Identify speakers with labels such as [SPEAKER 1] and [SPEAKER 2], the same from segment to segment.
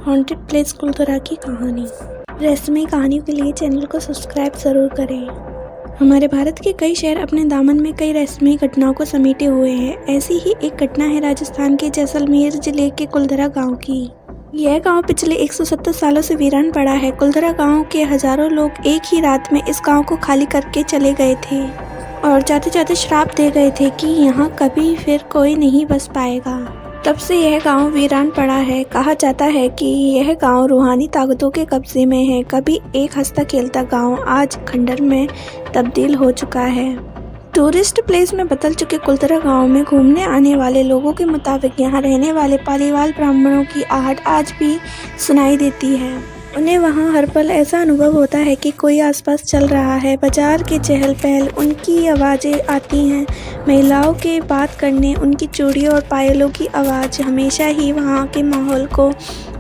[SPEAKER 1] Haunted place Kuldhara की कहानी। रहस्यमय कहानियों के लिए चैनल को सब्सक्राइब ज़रूर करें। हमारे भारत के कई शहर अपने दामन में कई रहस्यमय घटनाओं को समेटे हुए हैं। ऐसी ही एक घटना है राजस्थान के जैसलमेर जिले के कुलधरा गांव की। यह गांव पिछले 170 सालों से वीरान पड़ा है। कुलधरा गांव के हजारों लोग एक ही रात में इस गांव को खाली करके चले गए थे और जाते जाते श्राप दे गए थे कि यहाँ कभी फिर कोई नहीं बस पाएगा। तब से यह गांव वीरान पड़ा है। कहा जाता है कि यह गांव रूहानी ताकतों के कब्जे में है। कभी एक हंसता खेलता गांव आज खंडर में तब्दील हो चुका है। टूरिस्ट प्लेस में बदल चुके कुलधरा गांव में घूमने आने वाले लोगों के मुताबिक यहाँ रहने वाले पालीवाल ब्राह्मणों की आहट आज भी सुनाई देती है। उन्हें वहाँ हर पल ऐसा अनुभव होता है कि कोई आसपास चल रहा है। बाजार के चहल पहल उनकी आवाज़ें आती हैं। महिलाओं के बात करने, उनकी चूड़ियों और पायलों की आवाज़ हमेशा ही वहाँ के माहौल को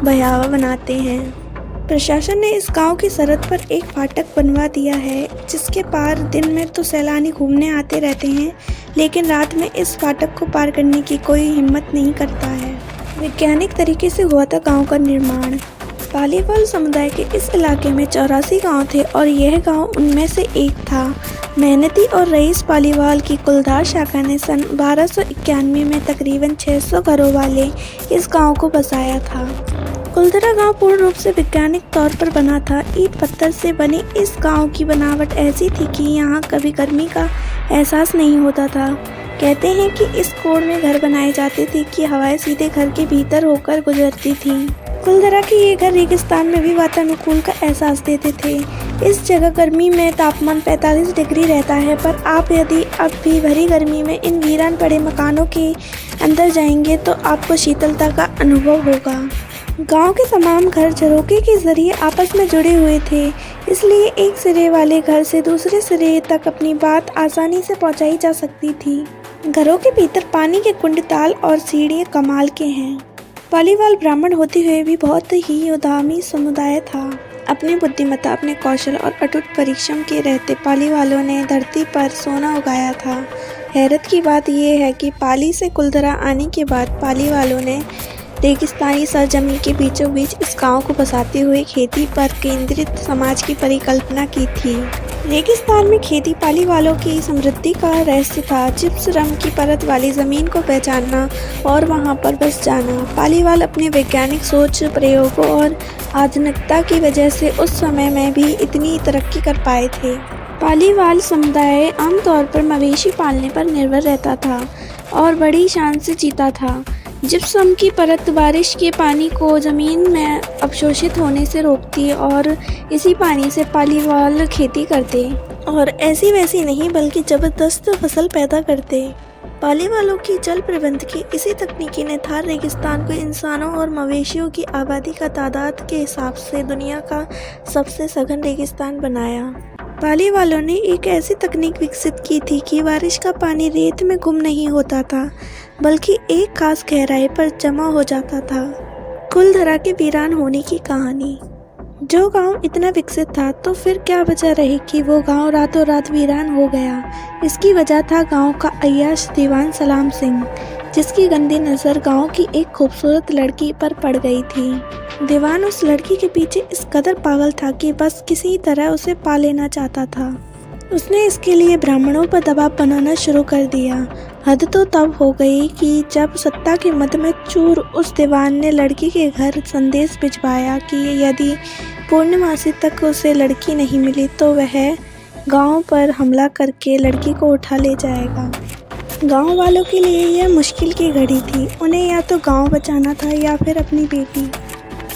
[SPEAKER 1] भयावह बनाते हैं। प्रशासन ने इस गांव की सरहद पर एक फाटक बनवा दिया है, जिसके पार दिन में तो सैलानी घूमने आते रहते हैं, लेकिन रात में इस फाटक को पार करने की कोई हिम्मत नहीं करता है। वैज्ञानिक तरीके से हुआ था गाँव का निर्माण। पालीवाल समुदाय के इस इलाके में 84 गांव थे और यह गांव उनमें से एक था। मेहनती और रईस पालीवाल की कुलधार शाखा ने सन 1291 में तकरीबन 600 घरों वाले इस गांव को बसाया था। कुलधरा गांव पूर्ण रूप से वैज्ञानिक तौर पर बना था। ईंट पत्थर से बने इस गांव की बनावट ऐसी थी कि यहाँ कभी गर्मी का एहसास नहीं होता था। कहते हैं कि इस कोड़ में घर बनाए जाते थे कि हवाएं सीधे घर के भीतर होकर गुजरती थीं। कुलधरा के ये घर रेगिस्तान में भी वातानुकूल का एहसास देते थे। इस जगह गर्मी में तापमान 45 डिग्री रहता है, पर आप यदि अब भी भरी गर्मी में इन वीरान पड़े मकानों के अंदर जाएंगे तो आपको शीतलता का अनुभव होगा। गांव के तमाम घर झरोके के जरिए आपस में जुड़े हुए थे, इसलिए एक सिरे वाले घर से दूसरे सिरे तक अपनी बात आसानी से पहुंचाई जा सकती थी। घरों के भीतर पानी के कुंड, ताल और सीढ़ियाँ कमाल के हैं। पालीवाल ब्राह्मण होते हुए भी बहुत ही उद्यमी समुदाय था। अपनी बुद्धिमत्ता, अपने कौशल और अटूट परिश्रम के रहते पालीवालों ने धरती पर सोना उगाया था। हैरत की बात यह है कि पाली से कुलधरा आने के बाद पालीवालों ने रेगिस्तानी सरजमीन के बीचों बीच इस गांव को बसाते हुए खेती पर केंद्रित समाज की परिकल्पना की थी। रेगिस्तान में खेती पालीवालों की समृद्धि का रहस्य था। जिप्सम की परत वाली ज़मीन को पहचानना और वहां पर बस जाना। पालीवाल अपने वैज्ञानिक सोच, प्रयोगों और आधुनिकता की वजह से उस समय में भी इतनी तरक्की कर पाए थे। पालीवाल समुदाय आमतौर पर मवेशी पालने पर निर्भर रहता था और बड़ी शान से जीता था। जिप्सम की परत बारिश के पानी को ज़मीन में अवशोषित होने से रोकती और इसी पानी से पालीवाल खेती करते और ऐसी वैसी नहीं बल्कि ज़बरदस्त फसल पैदा करते। पालीवालों की जल प्रबंध की इसी तकनीकी ने थार रेगिस्तान को इंसानों और मवेशियों की आबादी का तादाद के हिसाब से दुनिया का सबसे सघन रेगिस्तान बनाया। पालीवालों ने एक ऐसी तकनीक विकसित की थी कि बारिश का पानी रेत में गुम नहीं होता था, बल्कि एक खास गहराई पर जमा हो जाता था। कुलधरा के वीरान होने की कहानी। जो गांव इतना विकसित था तो फिर क्या वजह रही कि वो गांव रातों रात वीरान हो गया। इसकी वजह था गांव का अय्याश दीवान सलाम सिंह, जिसकी गंदी नज़र गांव की एक खूबसूरत लड़की पर पड़ गई थी। दीवान उस लड़की के पीछे इस कदर पागल था कि बस किसी तरह उसे पा लेना चाहता था। उसने इसके लिए ब्राह्मणों पर दबाव बनाना शुरू कर दिया। हद तो तब हो गई कि जब सत्ता के मद में चूर उस दीवान ने लड़की के घर संदेश भिजवाया कि यदि पूर्णमासी तक उसे लड़की नहीं मिली तो वह गांव पर हमला करके लड़की को उठा ले जाएगा। गांव वालों के लिए यह मुश्किल की घड़ी थी। उन्हें या तो गांव बचाना था या फिर अपनी बेटी।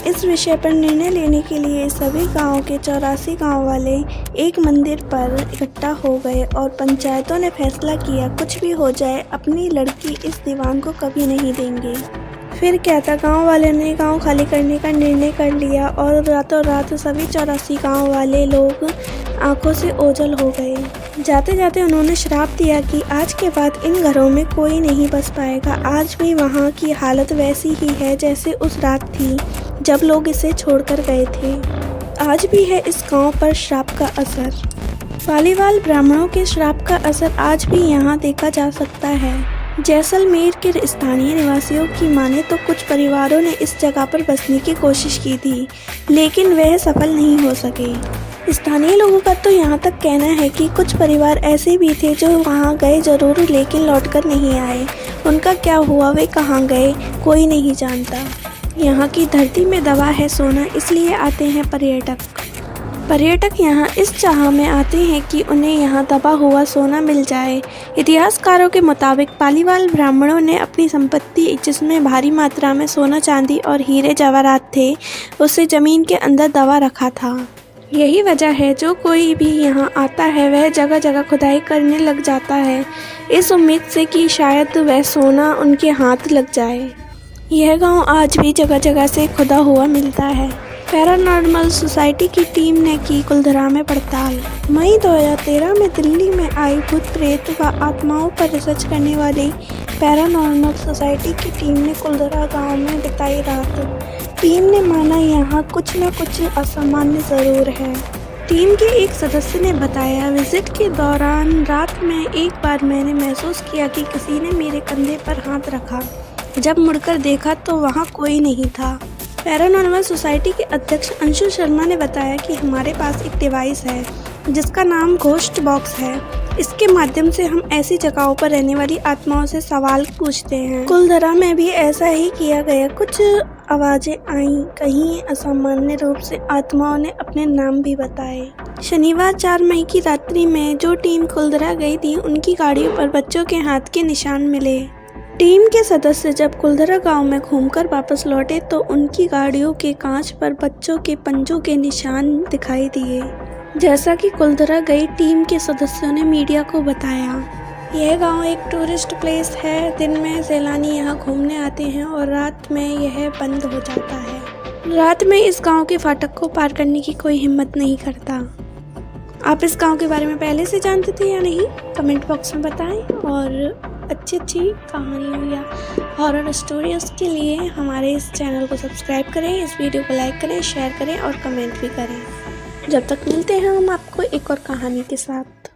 [SPEAKER 1] इस विषय पर निर्णय लेने के लिए सभी गांव के 84 गांव वाले एक मंदिर पर इकट्ठा हो गए और पंचायतों ने फैसला किया, कुछ भी हो जाए अपनी लड़की इस दीवान को कभी नहीं देंगे। फिर क्या था, गांव वाले ने गांव खाली करने का निर्णय कर लिया और रातों रात सभी 84 गांव वाले लोग आंखों से ओझल हो गए। जाते जाते उन्होंने श्राप दिया कि आज के बाद इन घरों में कोई नहीं बस पाएगा। आज भी वहाँ की हालत वैसी ही है जैसे उस रात थी जब लोग इसे छोड़कर गए थे। आज भी है इस गांव पर श्राप का असर। पालीवाल ब्राह्मणों के श्राप का असर आज भी यहाँ देखा जा सकता है। जैसलमेर के स्थानीय निवासियों की माने तो कुछ परिवारों ने इस जगह पर बसने की कोशिश की थी, लेकिन वह सफल नहीं हो सके। स्थानीय लोगों का तो यहाँ तक कहना है कि कुछ परिवार ऐसे भी थे जो वहाँ गए जरूर लेकिन लौटकर नहीं आए। उनका क्या हुआ, वे कहाँ गए, कोई नहीं जानता। यहाँ की धरती में दबा है सोना, इसलिए आते हैं पर्यटक यहाँ इस चाह में आते हैं कि उन्हें यहाँ दबा हुआ सोना मिल जाए। इतिहासकारों के मुताबिक पालीवाल ब्राह्मणों ने अपनी संपत्ति, जिसमें भारी मात्रा में सोना, चांदी और हीरे जवाहरात थे, उसे जमीन के अंदर दबा रखा था। यही वजह है जो कोई भी यहाँ आता है वह जगह जगह खुदाई करने लग जाता है, इस उम्मीद से कि शायद वह सोना उनके हाथ लग जाए। यह गांव आज भी जगह जगह से खुदा हुआ मिलता है। पैरानॉर्मल सोसाइटी की टीम ने की कुलधरा में पड़ताल। मई 2013 में दिल्ली में आई भूत प्रेत व आत्माओं पर रिसर्च करने वाली पैरानॉर्मल सोसाइटी की टीम ने कुलधरा गांव में बिताई रात। टीम ने माना यहाँ कुछ न कुछ असामान्य ज़रूर है। टीम के एक सदस्य ने बताया, विजिट के दौरान रात में एक बार मैंने महसूस किया कि किसी ने मेरे कंधे पर हाथ रखा। जब मुड़कर देखा तो वहाँ कोई नहीं था। पैरानॉर्मल सोसाइटी के अध्यक्ष अंशु शर्मा ने बताया कि हमारे पास एक डिवाइस है जिसका नाम घोस्ट बॉक्स है। इसके माध्यम से हम ऐसी जगहों पर रहने वाली आत्माओं से सवाल पूछते हैं। कुलधरा में भी ऐसा ही किया गया। कुछ आवाजें आईं, कहीं असामान्य रूप से आत्माओं ने अपने नाम भी बताए। शनिवार 4 मई की रात्रि में जो टीम कुलधरा गई थी, उनकी गाड़ियों पर बच्चों के हाथ के निशान मिले। टीम के सदस्य जब कुलधरा गांव में घूमकर वापस लौटे तो उनकी गाड़ियों के कांच पर बच्चों के पंजों के निशान दिखाई दिए। जैसा कि कुलधरा गई टीम के सदस्यों ने मीडिया को बताया, यह गांव एक टूरिस्ट प्लेस है। दिन में सैलानी यहाँ घूमने आते हैं और रात में यह बंद हो जाता है। रात में इस गांव के फाटक को पार करने की कोई हिम्मत नहीं करता। आप इस गांव के बारे में पहले से जानते थे या नहीं, कमेंट बॉक्स में बताएं। और अच्छी कहानियों या हॉरर स्टोरीज के लिए हमारे इस चैनल को सब्सक्राइब करें, इस वीडियो को लाइक करें, शेयर करें और कमेंट भी करें। जब तक मिलते हैं हम आपको एक और कहानी के साथ।